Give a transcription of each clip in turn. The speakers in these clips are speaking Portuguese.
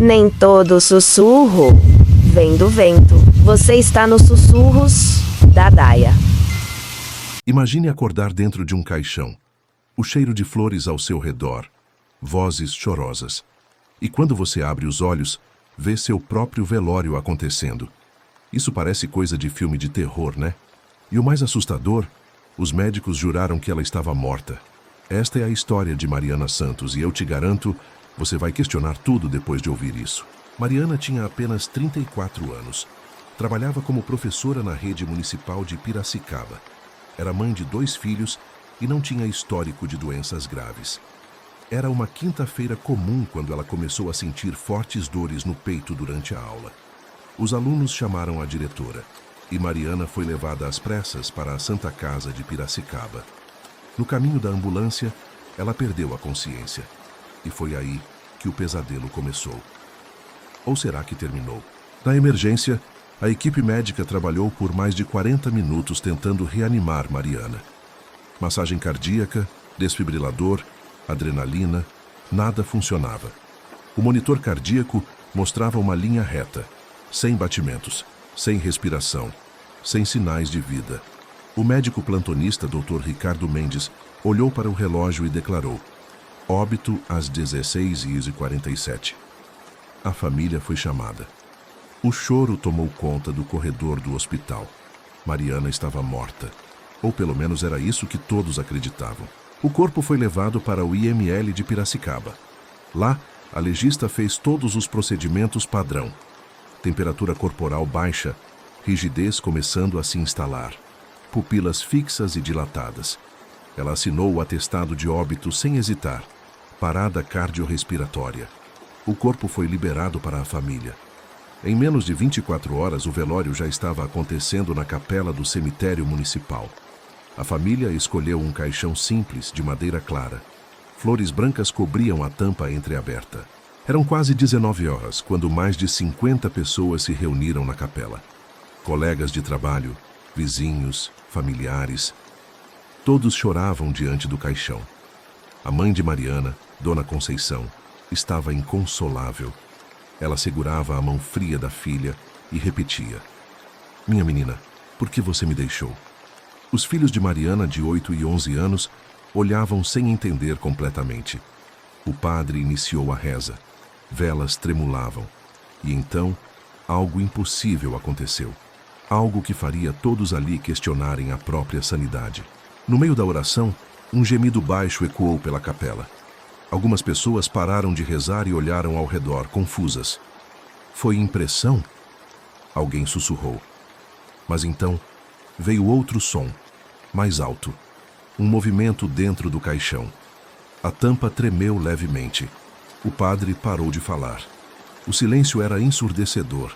Nem todo sussurro vem do vento. Você está nos sussurros da Daia. Imagine acordar dentro de um caixão. O cheiro de flores ao seu redor. Vozes chorosas. E quando você abre os olhos, vê seu próprio velório acontecendo. Isso parece coisa de filme de terror, né? E o mais assustador, os médicos juraram que ela estava morta. Esta é a história de Mariana Santos e eu te garanto, você vai questionar tudo depois de ouvir isso. Mariana tinha apenas 34 anos. Trabalhava como professora na rede municipal de Piracicaba. Era mãe de 2 filhos e não tinha histórico de doenças graves. Era uma quinta-feira comum quando ela começou a sentir fortes dores no peito durante a aula. Os alunos chamaram a diretora e Mariana foi levada às pressas para a Santa Casa de Piracicaba. No caminho da ambulância, ela perdeu a consciência. E foi aí que o pesadelo começou. Ou será que terminou? Na emergência, a equipe médica trabalhou por mais de 40 minutos tentando reanimar Mariana. Massagem cardíaca, desfibrilador, adrenalina, nada funcionava. O monitor cardíaco mostrava uma linha reta, sem batimentos, sem respiração, sem sinais de vida. O médico plantonista, Dr. Ricardo Mendes, olhou para o relógio e declarou: óbito às 16h47. A família foi chamada. O choro tomou conta do corredor do hospital. Mariana estava morta. Ou pelo menos era isso que todos acreditavam. O corpo foi levado para o IML de Piracicaba. Lá, a legista fez todos os procedimentos padrão. Temperatura corporal baixa, rigidez começando a se instalar, pupilas fixas e dilatadas. Ela assinou o atestado de óbito sem hesitar. Parada cardiorrespiratória. O corpo foi liberado para a família. Em menos de 24 horas, o velório já estava acontecendo na capela do cemitério municipal. A família escolheu um caixão simples, de madeira clara. Flores brancas cobriam a tampa entreaberta. Eram quase 19 horas, quando mais de 50 pessoas se reuniram na capela. Colegas de trabalho, vizinhos, familiares. Todos choravam diante do caixão. A mãe de Mariana, Dona Conceição, estava inconsolável. Ela segurava a mão fria da filha e repetia: minha menina, por que você me deixou? Os filhos de Mariana, de 8 e 11 anos, olhavam sem entender completamente. O padre iniciou a reza. Velas tremulavam. E então, algo impossível aconteceu. Algo que faria todos ali questionarem a própria sanidade. No meio da oração, um gemido baixo ecoou pela capela. Algumas pessoas pararam de rezar e olharam ao redor, confusas. Foi impressão? Alguém sussurrou. Mas então, veio outro som, mais alto. Um movimento dentro do caixão. A tampa tremeu levemente. O padre parou de falar. O silêncio era ensurdecedor.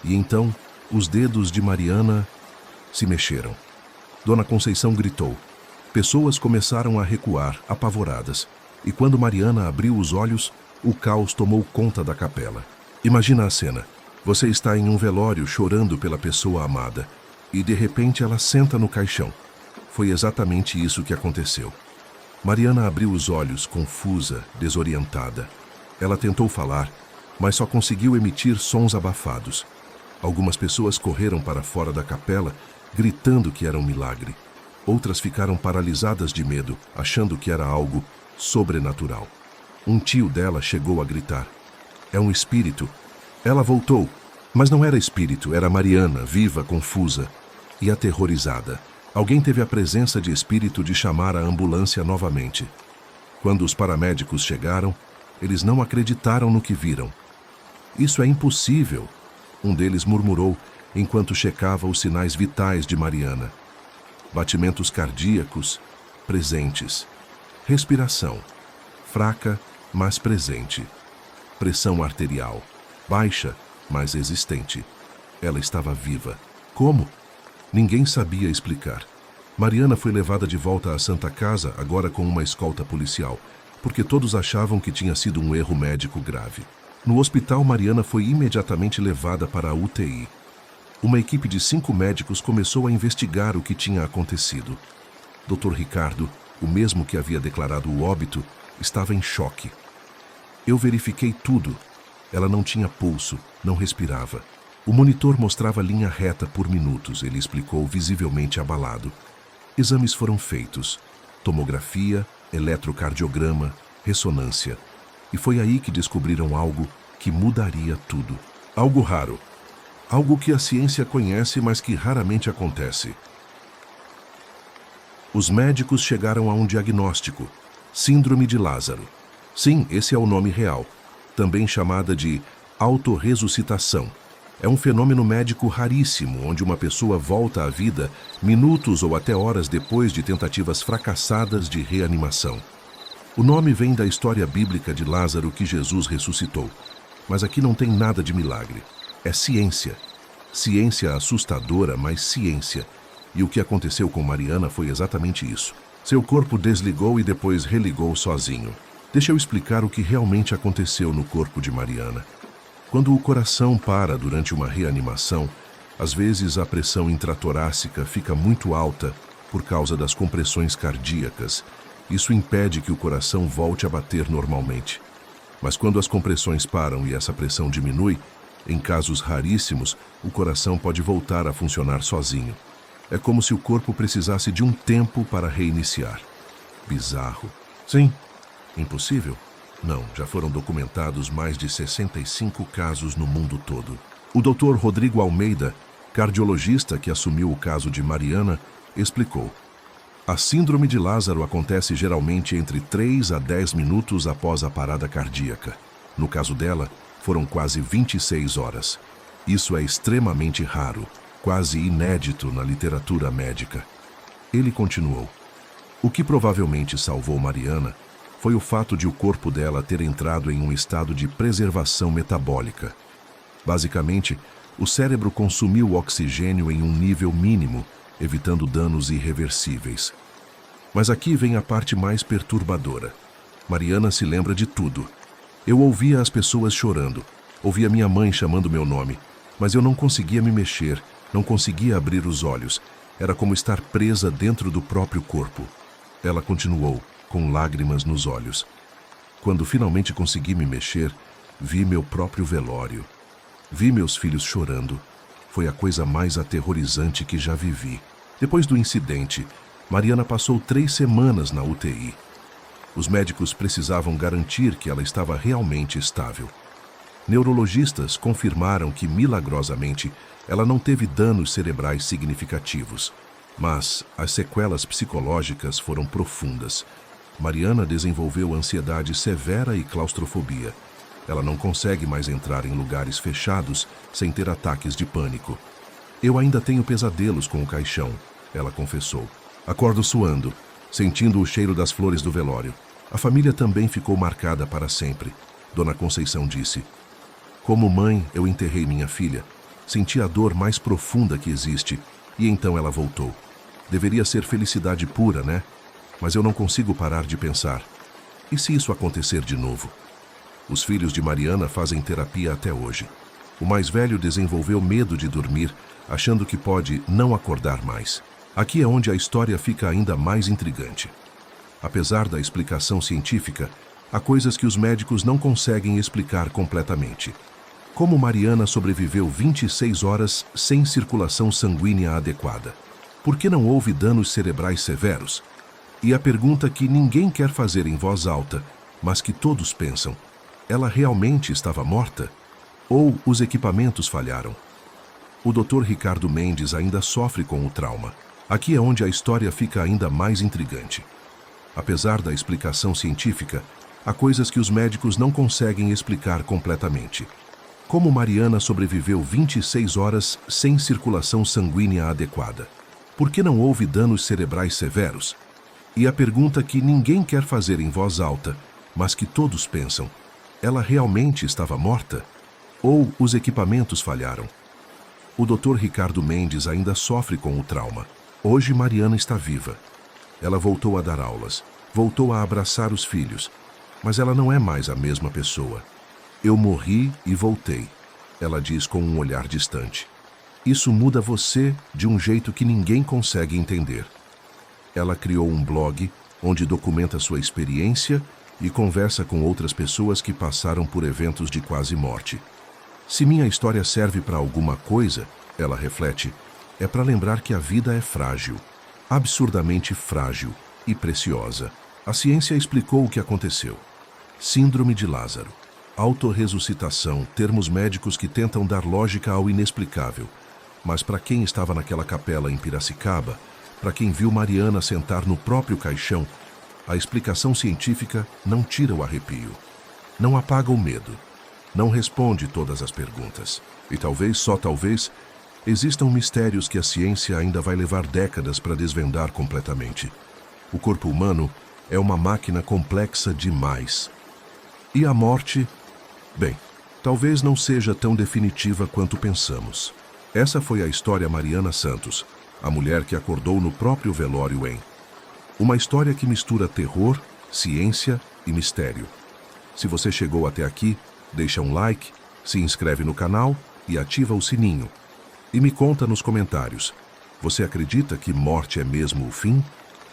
E então, os dedos de Mariana se mexeram. Dona Conceição gritou. Pessoas começaram a recuar, apavoradas. E quando Mariana abriu os olhos, o caos tomou conta da capela. Imagina a cena. Você está em um velório chorando pela pessoa amada. E de repente ela senta no caixão. Foi exatamente isso que aconteceu. Mariana abriu os olhos, confusa, desorientada. Ela tentou falar, mas só conseguiu emitir sons abafados. Algumas pessoas correram para fora da capela, gritando que era um milagre. Outras ficaram paralisadas de medo, achando que era algo sobrenatural. Um tio dela chegou a gritar: é um espírito. Ela voltou, mas não era espírito, era Mariana, viva, confusa e aterrorizada. Alguém teve a presença de espírito de chamar a ambulância novamente. Quando os paramédicos chegaram, eles não acreditaram no que viram. Isso é impossível, um deles murmurou enquanto checava os sinais vitais de Mariana. Batimentos cardíacos presentes. Respiração fraca, mas presente. Pressão arterial baixa, mas existente. Ela estava viva. Como? Ninguém sabia explicar. Mariana foi levada de volta à Santa Casa, agora com uma escolta policial, porque todos achavam que tinha sido um erro médico grave. No hospital, Mariana foi imediatamente levada para a UTI. Uma equipe de 5 médicos começou a investigar o que tinha acontecido. Dr. Ricardo, o mesmo que havia declarado o óbito, estava em choque. Eu verifiquei tudo. Ela não tinha pulso, não respirava. O monitor mostrava linha reta por minutos, ele explicou, visivelmente abalado. Exames foram feitos. Tomografia, eletrocardiograma, ressonância. E foi aí que descobriram algo que mudaria tudo. Algo raro. Algo que a ciência conhece, mas que raramente acontece. Os médicos chegaram a um diagnóstico: Síndrome de Lázaro. Sim, esse é o nome real, também chamada de autorressuscitação. É um fenômeno médico raríssimo, onde uma pessoa volta à vida minutos ou até horas depois de tentativas fracassadas de reanimação. O nome vem da história bíblica de Lázaro que Jesus ressuscitou. Mas aqui não tem nada de milagre. É ciência. Ciência assustadora, mas ciência. E o que aconteceu com Mariana foi exatamente isso. Seu corpo desligou e depois religou sozinho. Deixa eu explicar o que realmente aconteceu no corpo de Mariana. Quando o coração para durante uma reanimação, às vezes a pressão intratorácica fica muito alta por causa das compressões cardíacas. Isso impede que o coração volte a bater normalmente. Mas quando as compressões param e essa pressão diminui, em casos raríssimos, o coração pode voltar a funcionar sozinho. É como se o corpo precisasse de um tempo para reiniciar. Bizarro. Sim. Impossível? Não, já foram documentados mais de 65 casos no mundo todo. O Dr. Rodrigo Almeida, cardiologista que assumiu o caso de Mariana, explicou: a síndrome de Lázaro acontece geralmente entre 3 a 10 minutos após a parada cardíaca. No caso dela, foram quase 26 horas. Isso é extremamente raro, quase inédito na literatura médica. Ele continuou: o que provavelmente salvou Mariana foi o fato de o corpo dela ter entrado em um estado de preservação metabólica. Basicamente, o cérebro consumiu oxigênio em um nível mínimo, evitando danos irreversíveis. Mas aqui vem a parte mais perturbadora. Mariana se lembra de tudo. Eu ouvia as pessoas chorando, ouvia minha mãe chamando meu nome, mas eu não conseguia me mexer, não conseguia abrir os olhos. Era como estar presa dentro do próprio corpo. Ela continuou, com lágrimas nos olhos. Quando finalmente consegui me mexer, vi meu próprio velório. Vi meus filhos chorando. Foi a coisa mais aterrorizante que já vivi. Depois do incidente, Mariana passou 3 semanas na UTI. Os médicos precisavam garantir que ela estava realmente estável. Neurologistas confirmaram que, milagrosamente, ela não teve danos cerebrais significativos. Mas as sequelas psicológicas foram profundas. Mariana desenvolveu ansiedade severa e claustrofobia. Ela não consegue mais entrar em lugares fechados sem ter ataques de pânico. Eu ainda tenho pesadelos com o caixão, ela confessou. Acordo suando, sentindo o cheiro das flores do velório. A família também ficou marcada para sempre. Dona Conceição disse: como mãe, eu enterrei minha filha. Senti a dor mais profunda que existe. E então ela voltou. Deveria ser felicidade pura, né? Mas eu não consigo parar de pensar: e se isso acontecer de novo? Os filhos de Mariana fazem terapia até hoje. O mais velho desenvolveu medo de dormir, achando que pode não acordar mais. Aqui é onde a história fica ainda mais intrigante. Apesar da explicação científica, há coisas que os médicos não conseguem explicar completamente. Como Mariana sobreviveu 26 horas sem circulação sanguínea adequada? Por que não houve danos cerebrais severos? E a pergunta que ninguém quer fazer em voz alta, mas que todos pensam: ela realmente estava morta? Ou os equipamentos falharam? O Dr. Ricardo Mendes ainda sofre com o trauma. Aqui é onde a história fica ainda mais intrigante. Apesar da explicação científica, há coisas que os médicos não conseguem explicar completamente. Como Mariana sobreviveu 26 horas sem circulação sanguínea adequada? Por que não houve danos cerebrais severos? E a pergunta que ninguém quer fazer em voz alta, mas que todos pensam: ela realmente estava morta? Ou os equipamentos falharam? O Dr. Ricardo Mendes ainda sofre com o trauma. Hoje Mariana está viva. Ela voltou a dar aulas, voltou a abraçar os filhos, mas ela não é mais a mesma pessoa. Eu morri e voltei, ela diz com um olhar distante. Isso muda você de um jeito que ninguém consegue entender. Ela criou um blog onde documenta sua experiência e conversa com outras pessoas que passaram por eventos de quase morte. Se minha história serve para alguma coisa, ela reflete, é para lembrar que a vida é frágil, absurdamente frágil e preciosa. A ciência explicou o que aconteceu. Síndrome de Lázaro, autorressuscitação, termos médicos que tentam dar lógica ao inexplicável. Mas para quem estava naquela capela em Piracicaba, para quem viu Mariana sentar no próprio caixão, a explicação científica não tira o arrepio, não apaga o medo, não responde todas as perguntas. E talvez, só talvez, existam mistérios que a ciência ainda vai levar décadas para desvendar completamente. O corpo humano é uma máquina complexa demais. E a morte? Bem, talvez não seja tão definitiva quanto pensamos. Essa foi a história Mariana Santos, a mulher que acordou no próprio velório em... Uma história que mistura terror, ciência e mistério. Se você chegou até aqui, deixa um like, se inscreve no canal e ativa o sininho. E me conta nos comentários, você acredita que morte é mesmo o fim?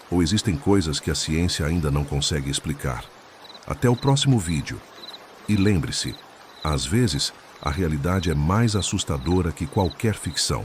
Ou existem coisas que a ciência ainda não consegue explicar? Até o próximo vídeo. E lembre-se, às vezes, a realidade é mais assustadora que qualquer ficção.